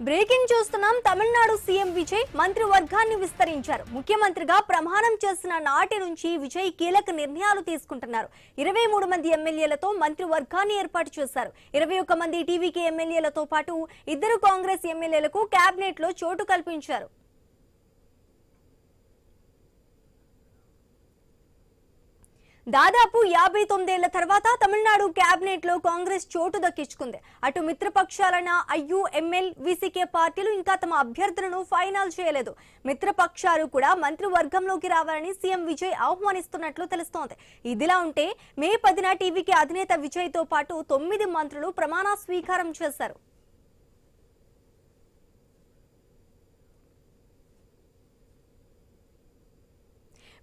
Breaking చూస్తున్నాం. Tamil Nadu CM Vijay మంత్రివర్గాన్ని విస్తరించారు. ముఖ్యమంత్రిగా ప్రమాణం చేసిన నాటి నుంచి విజయ్ కీలక నిర్ణయాలు తీసుకుంటున్నారు. 23 మంది ఎమ్మెల్యేలతో మంత్రివర్గాన్ని ఏర్పాటు చేశారు. 21 మంది టీవీకే ఎమ్మెల్యేలతో పాటు 2 కాంగ్రెస్ ఎమ్మెల్యేలకు కేబినెట్ లో చోటు కల్పించారు. దాదాపు 59 ఏళ్ల తర్వాత తమిళనాడు కేబినెట్ లో కాంగ్రెస్ చోటు దక్కించుకుంది. అటు మిత్రపక్షాలైన ఐయుఎంఎల్, వీసీకే పార్టీలు ఇంకా తమ అభ్యర్థులను ఫైనల్ చేయలేదు. మిత్రపక్షాలు కూడా మంత్రివర్గంలోకి రావాలని సీఎం విజయ్ ఆహ్వానిస్తున్నట్లు తెలుస్తోంది. ఇదిలా ఉంటే మే 10న టీవీకే అధినేత విజయ్ తో పాటు 9 మంత్రులు ప్రమాణ స్వీకారం చేశారు.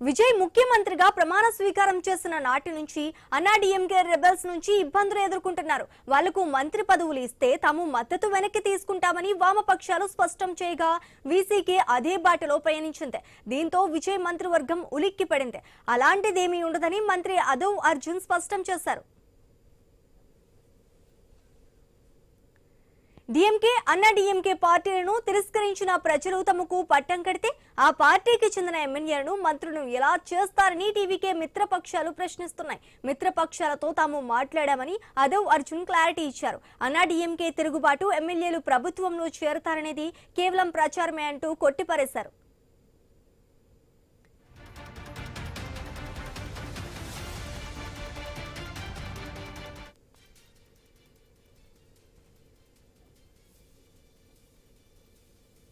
విజయ్ ముఖ్యమంత్రిగా ప్రమాణ స్వీకారం చేసిన నాటి నుంచి అన్నాడీఎంకే రెబెల్స్ నుంచి ఇబ్బందులు ఎదుర్కొంటున్నారు. వాళ్లకు మంత్రి పదవులు ఇస్తే తాము మద్దతు వెనక్కి తీసుకుంటామని వామపక్షాలు స్పష్టం చేయగా వీసీకే అదే బాటలో పయనించింది. దీంతో విజయ్ మంత్రివర్గం ఉలిక్కి పడింది. అలాంటిదేమీ ఉండదని మంత్రి అదవ్ అర్జున్ స్పష్టం చేశారు. డీఎంకే, అన్నాడీఎంకే పార్టీలను తిరస్కరించిన ప్రజలు తమకు పట్టం కడితే ఆ పార్టీకి చెందిన ఎమ్మెల్యేలను, మంత్రులను ఎలా చేస్తారని టీవీకే మిత్రపక్షాలు ప్రశ్నిస్తున్నాయి. మిత్రపక్షాలతో తాము మాట్లాడామని అదవ్ అర్జున్ క్లారిటీ ఇచ్చారు. అన్నాడీఎంకే తిరుగుబాటు, ఎమ్మెల్యేలు ప్రభుత్వంలో చేరతారనేది కేవలం ప్రచారమే అంటూ కొట్టిపారేశారు.